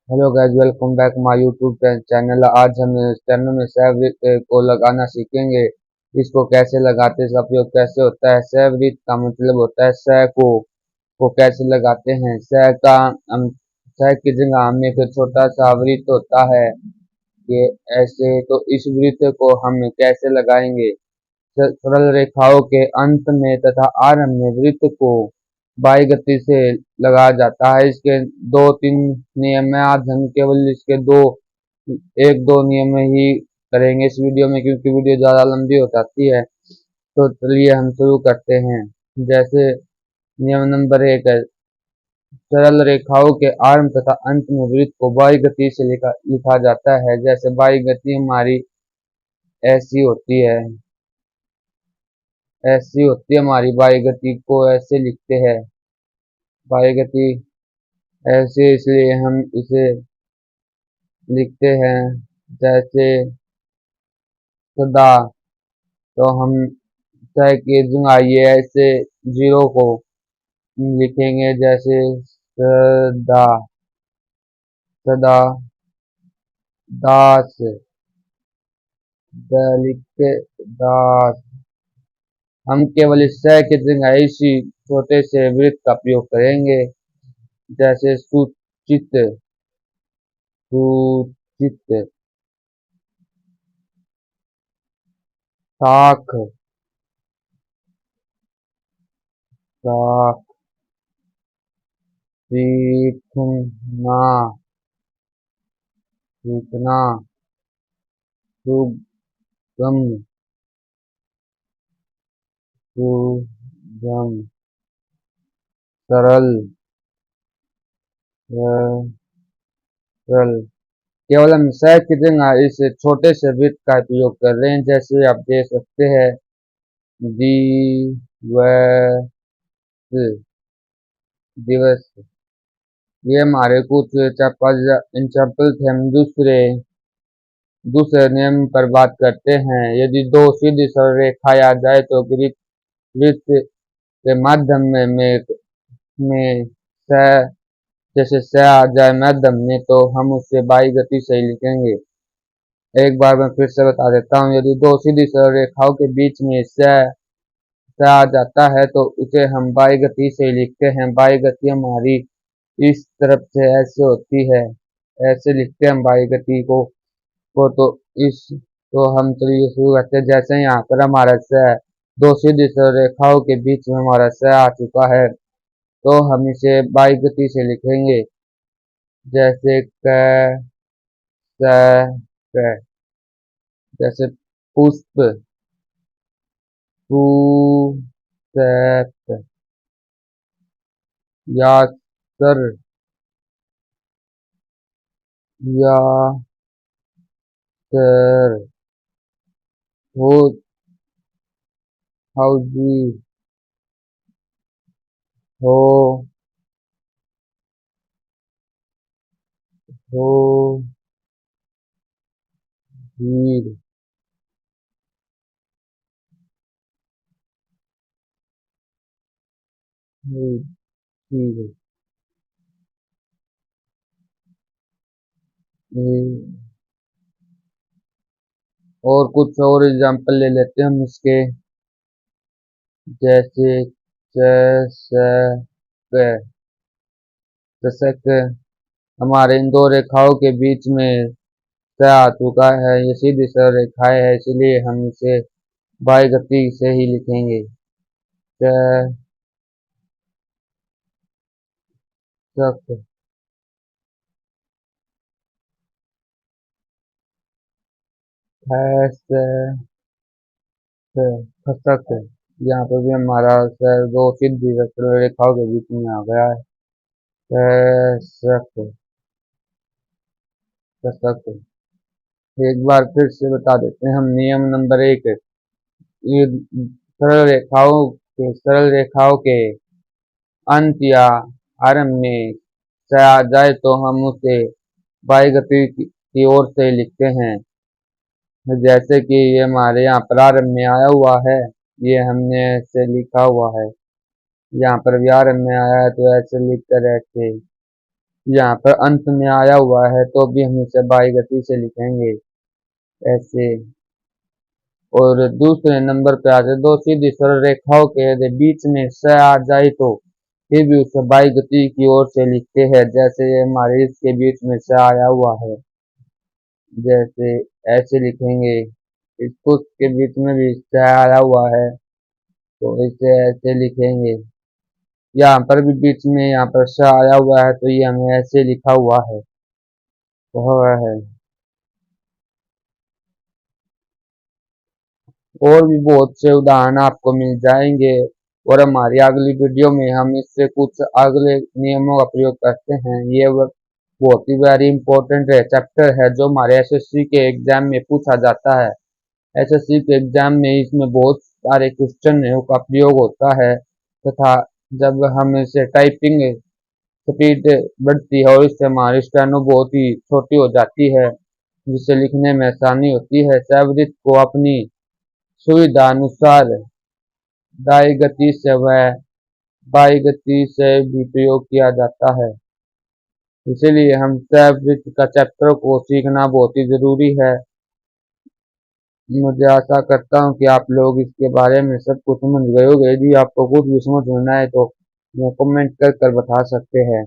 Hello guys, welcome back my YouTube channel. आज हम इस चैनल में सैवरिथ को लगाना सीखेंगे। इसको कैसे लगाते हैं, इसका प्रयोग कैसे होता है। सैवरिथ का मतलब होता है सै को कैसे लगाते हैं। सै का हम सै की जगह हमें एक छोटा सा वृत्त होता है ये ऐसे, तो इस वृत्त को हम कैसे लगाएंगे। सरल रेखाओं के अंत में तथा आरंभ में वृत्त को बाई गति से लगाया जाता है। इसके दो तीन नियम है। आज हम केवल इसके एक दो नियम ही करेंगे इस वीडियो में, क्योंकि वीडियो ज़्यादा लंबी हो जाती है। तो चलिए हम शुरू करते हैं। जैसे नियम नंबर 1 है, सरल रेखाओं के आरंभ तथा अंत में वृत्त को बाई गति से लिखा जाता है। जैसे बाई गति हमारी ऐसी होती है, हमारी बाई गति को ऐसे लिखते हैं। बाई गति ऐसे इसलिए हम इसे लिखते हैं जैसे सदा। तो हम तय की जगह ये ऐसे जीरो को लिखेंगे जैसे सदा, सदा दास, दलित दास। हम केवल इस सै की जगह इसी छोटे से वृत्त का प्रयोग करेंगे। जैसे सूचित, सूचित, साख, साख, सीखना, सीखना, सुगम, सुगम, सरल, सरल। केवल हम स की जगह इस छोटे से वृत्त का प्रयोग कर रहे हैं। जैसे आप देख सकते हैं दिवस, दिवस। ये हमारे कुछ एग्जाम्पल थे। हम दूसरे नियम पर बात करते हैं। यदि दो सीधी सरल रेखाएं आ जाए तो वृत्त के माध्यम में स, जैसे स आ जाए माध्यम में, तो हम उससे बाई गति से ही लिखेंगे। एक बार मैं फिर से बता देता हूँ। यदि दो सीधी सरल रेखाओं के बीच में स आ जाता है तो उसे हम बाई गति से ही लिखते हैं। बाई गति हमारी इस तरफ से ऐसे होती है, ऐसे लिखते हैं हम बाई गति को। तो इस तो हम चलिए शुरू करते हैं। जैसे यहाँ पर हमारा स, दो सीधी सरल रेखाओं के बीच में हमारा स आ चुका है, तो हम इसे बाई गति से लिखेंगे। जैसे स, क। जैसे पुष्प, पुष्प, यासर, यासर, हो, हौजी, हो, हो, हीर, हीर, और कुछ और एग्जाम्पल ले लेते हैं हम इसके। जैसे चषक, चषक। हमारे इन दो रेखाओं के बीच में स आ चुका है। ये सीधी सरल रेखाएं है, इसलिए हम इसे बाई गति से ही लिखेंगे। चषक, खसक। यहाँ पे भी हमारा दो सीधी सरल रेखाओं के बीच में आ गया है। खसक, खसक। एक बार फिर से बता देते हैं हम। नियम नंबर 1, ये सरल रेखाओं के अंत या आरंभ में स आ जाए तो हम उसे बाई गति की ओर से लिखते हैं। जैसे कि ये हमारे यहाँ प्रारंभ में आया हुआ है, ये हमने ऐसे लिखा हुआ है। यहाँ पर भी आरंभ में आया है तो ऐसे लिख कर ऐसे। यहाँ पर अंत में आया हुआ है तो भी हम इसे बाई गति से लिखेंगे ऐसे। और दूसरे नंबर पे आते दो सीधी सरल रेखाओं के यदि बीच में स आ जाए तो फिर भी उसे बाई गति की ओर से लिखते हैं, जैसे ये हमारे इसके बीच में स आया हुआ है, जैसे ऐसे लिखेंगे। इसको के बीच में भी स आया हुआ है तो इसे ऐसे लिखेंगे। यहाँ पर भी बीच में यहाँ पर स आया हुआ है तो ये हमें ऐसे लिखा हुआ है, वह है। और भी बहुत से उदाहरण आपको मिल जाएंगे और हमारी अगली वीडियो में हम इससे कुछ अगले नियमों का प्रयोग करते हैं। ये बहुत ही वेरी इंपॉर्टेंट है चैप्टर है जो हमारे एसएससी के एग्जाम में पूछा जाता है। एसएससी के एग्जाम में इसमें बहुत सारे क्वेश्चन का प्रयोग होता है तथा जब हम इसे टाइपिंग स्पीड बढ़ती है और इससे हमारी स्टेनो बहुत ही छोटी हो जाती है जिससे लिखने में आसानी होती है। सेवरित को अपनी सुविधा अनुसार दाई गति से व बाई गति से भी प्रयोग किया जाता है, इसीलिए हम सेवरित का चैप्टर को सीखना बहुत ही जरूरी है। मुझे आशा करता हूँ कि आप लोग इसके बारे में सब कुछ समझ गए होंगे। यदि आपको कुछ भी समझ में ना आए तो कमेंट कर बता सकते हैं।